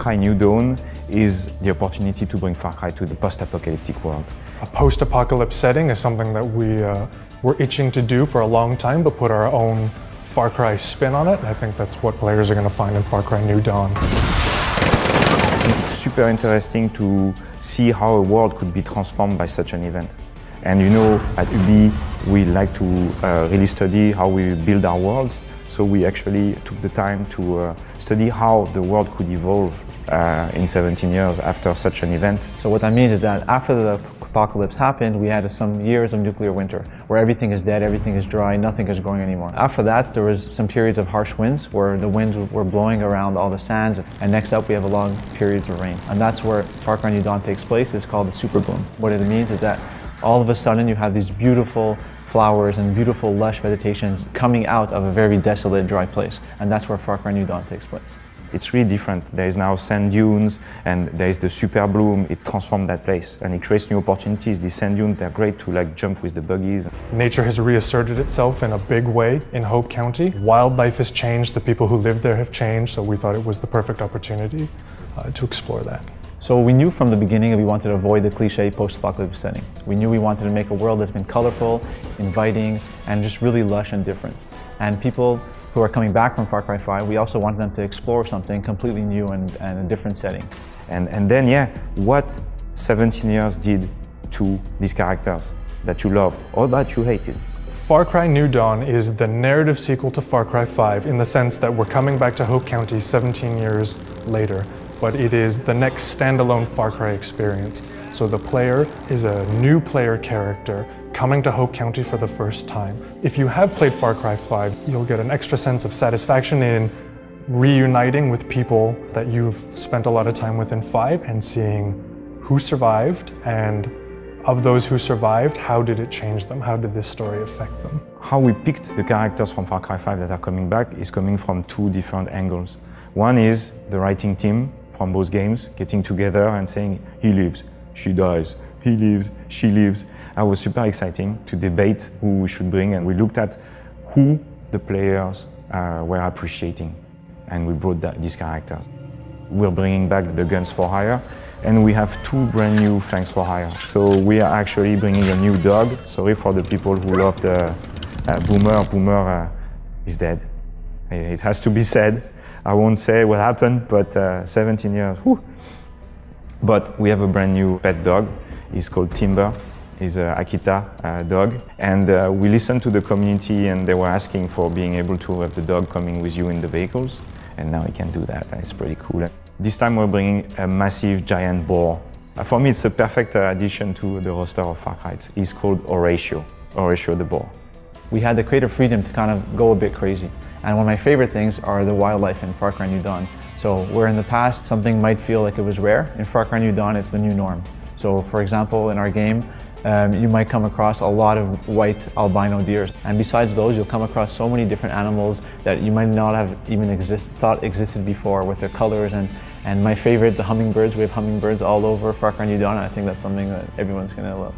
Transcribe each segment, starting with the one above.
Cry New Dawn is the opportunity to bring Far Cry to the post-apocalyptic world. A post-apocalypse setting is something that we were itching to do for a long time, but put our own Far Cry spin on it. And I think that's what players are going to find in Far Cry New Dawn. It's super interesting to see how a world could be transformed by such an event. And you know, at Ubi, we like to really study how we build our worlds. So we actually took the time to study how the world could evolve in 17 years after such an event. So what that means is that after the apocalypse happened, we had some years of nuclear winter, where everything is dead, everything is dry, nothing is growing anymore. After that, there was some periods of harsh winds, where the winds were blowing around all the sands, and next up we have a long periods of rain. And that's where Far Cry New Dawn takes place. It's called the super bloom. What it means is that all of a sudden you have these beautiful flowers and beautiful lush vegetations coming out of a very desolate, dry place. And that's where Far Cry New Dawn takes place. It's really different. There is now sand dunes and there is the super bloom. It transforms that place and it creates new opportunities. These sand dunes, they're great to like jump with the buggies. Nature has reasserted itself in a big way in Hope County. Wildlife has changed, the people who live there have changed, so we thought it was the perfect opportunity to explore that. So we knew from the beginning that we wanted to avoid the cliche post-apocalyptic setting. We knew we wanted to make a world that's been colorful, inviting, and just really lush and different. And people who are coming back from Far Cry 5, we also wanted them to explore something completely new and a different setting. And then, yeah, what 17 years did to these characters that you loved or that you hated? Far Cry New Dawn is the narrative sequel to Far Cry 5 in the sense that we're coming back to Hope County 17 years later, but it is the next standalone Far Cry experience. So the player is a new player character coming to Hope County for the first time. If you have played Far Cry 5, you'll get an extra sense of satisfaction in reuniting with people that you've spent a lot of time with in 5 and seeing who survived, and of those who survived, how did it change them? How did this story affect them? How we picked the characters from Far Cry 5 that are coming back is coming from 2 different angles. One is the writing team from both games getting together and saying, he lives, she dies, he lives, she lives. It was super exciting to debate who we should bring, and we looked at who the players were appreciating, and we brought these characters. We're bringing back the Guns for Hire, and we have 2 brand new Fangs for Hire. So we are actually bringing a new dog. Sorry for the people who love the Boomer. Boomer is dead. It has to be said. I won't say what happened, but 17 years, whew. But we have a brand new pet dog. He's called Timber. He's an Akita dog. And we listened to the community, and they were asking for being able to have the dog coming with you in the vehicles. And now he can do that, and it's pretty cool. This time we're bringing a massive giant boar. For me, it's a perfect addition to the roster of Far Cry. He's called Horatio the boar. We had the creative freedom to kind of go a bit crazy. And one of my favorite things are the wildlife in Far Cry New Dawn. So where in the past something might feel like it was rare, in Far Cry New Dawn it's the new norm. So for example, in our game, you might come across a lot of white albino deer. And besides those, you'll come across so many different animals that you might not have even thought existed before, with their colors. And my favorite, the hummingbirds. We have hummingbirds all over Far Cry New Dawn, and I think that's something that everyone's gonna love.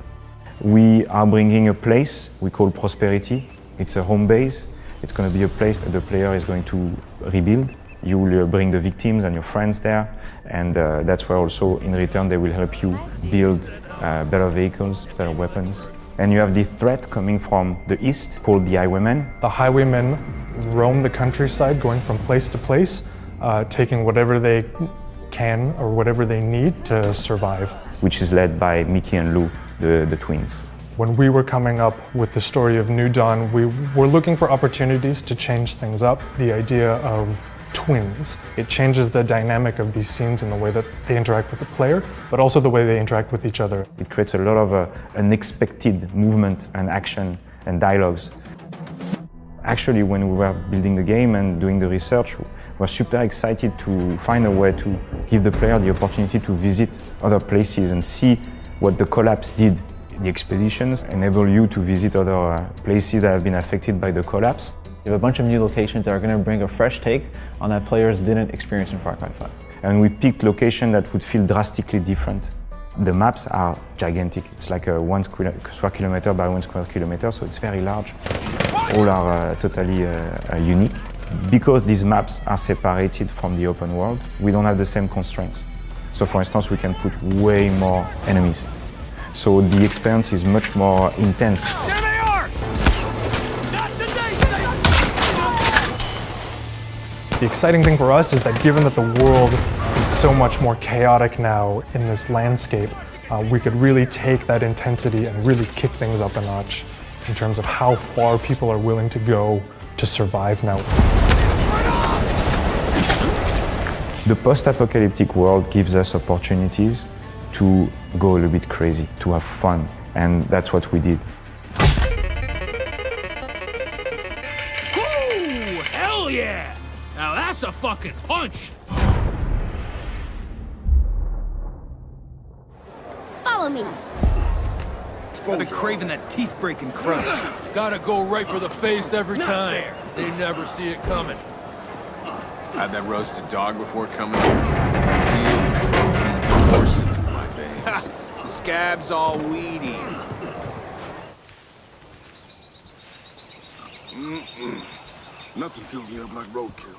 We are bringing a place we call Prosperity. It's a home base. It's going to be a place that the player is going to rebuild. You will bring the victims and your friends there, and that's where also in return they will help you build better vehicles, better weapons. And you have this threat coming from the east called the Highwaymen. The Highwaymen roam the countryside, going from place to place, taking whatever they can or whatever they need to survive. Which is led by Mickey and Lou, the twins. When we were coming up with the story of New Dawn, we were looking for opportunities to change things up. The idea of twins, it changes the dynamic of these scenes in the way that they interact with the player, but also the way they interact with each other. It creates a lot of unexpected movement and action and dialogues. Actually, when we were building the game and doing the research, we were super excited to find a way to give the player the opportunity to visit other places and see what the collapse did. The expeditions enable you to visit other places that have been affected by the collapse. We have a bunch of new locations that are going to bring a fresh take on that players didn't experience in Far Cry 5. And we picked locations that would feel drastically different. The maps are gigantic. It's like a 1 square kilometer by 1 square kilometer, so it's very large. All are totally unique. because these maps are separated from the open world, we don't have the same constraints. So for instance, we can put way more enemies. So the experience is much more intense. There they are! Not today, The exciting thing for us is that given that the world is so much more chaotic now in this landscape, we could really take that intensity and really kick things up a notch in terms of how far people are willing to go to survive now. The post-apocalyptic world gives us opportunities to go a little bit crazy, to have fun, and that's what we did. Ooh, hell yeah! Now that's a fucking punch! Follow me. I've been craving that teeth-breaking crunch. Gotta go right for the face every time. They never see it coming. Had that roasted dog before coming here. Feel the protein coursing through my veins. The scab's all weedy. Nothing fills me up like roadkill.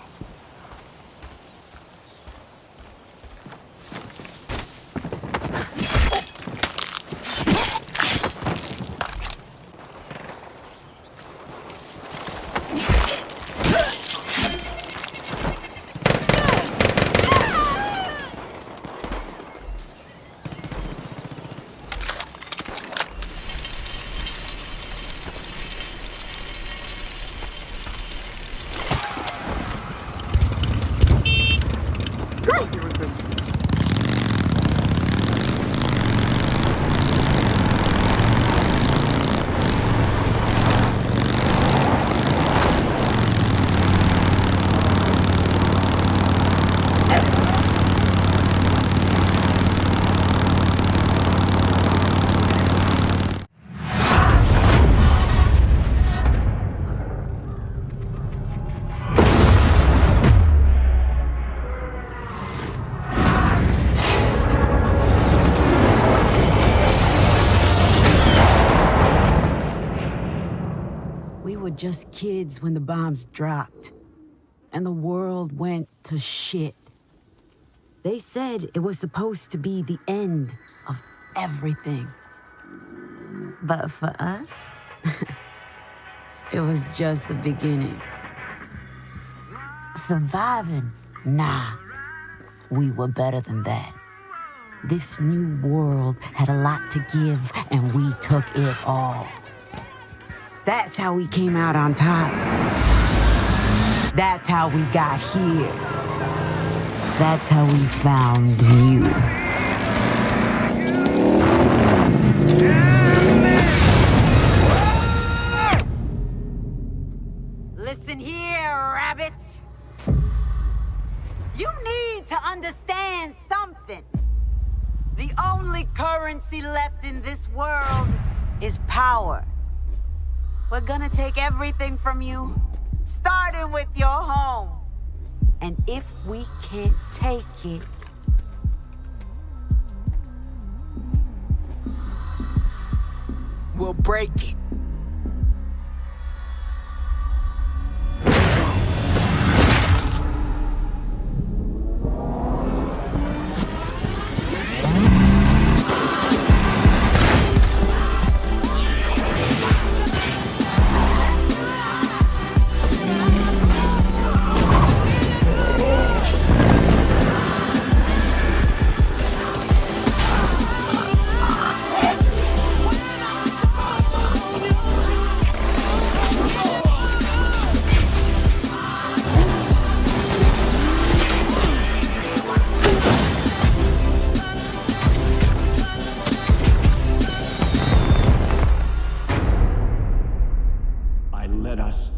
Just kids when the bombs dropped and the world went to shit. They said it was supposed to be the end of everything. But for us, it was just the beginning. Surviving? Nah, we were better than that. This new world had a lot to give, and we took it all. That's how we came out on top. That's how we got here. That's how we found you. Listen here, rabbits. You need to understand something. The only currency left in this world is power. We're gonna take everything from you, starting with your home. And if we can't take it, we'll break it.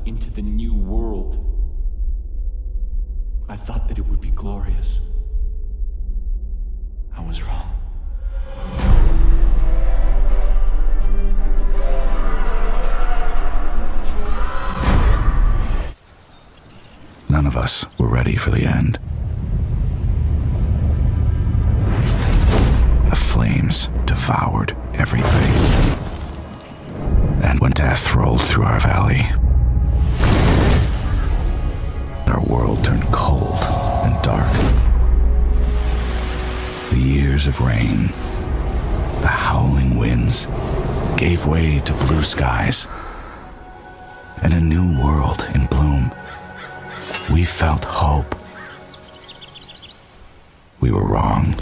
Into the new world. I thought that it would be glorious. I was wrong. None of us were ready for the end. The flames devoured everything. And when death rolled through our valley, years of rain, the howling winds gave way to blue skies and a new world in bloom. We felt hope. We were wrong.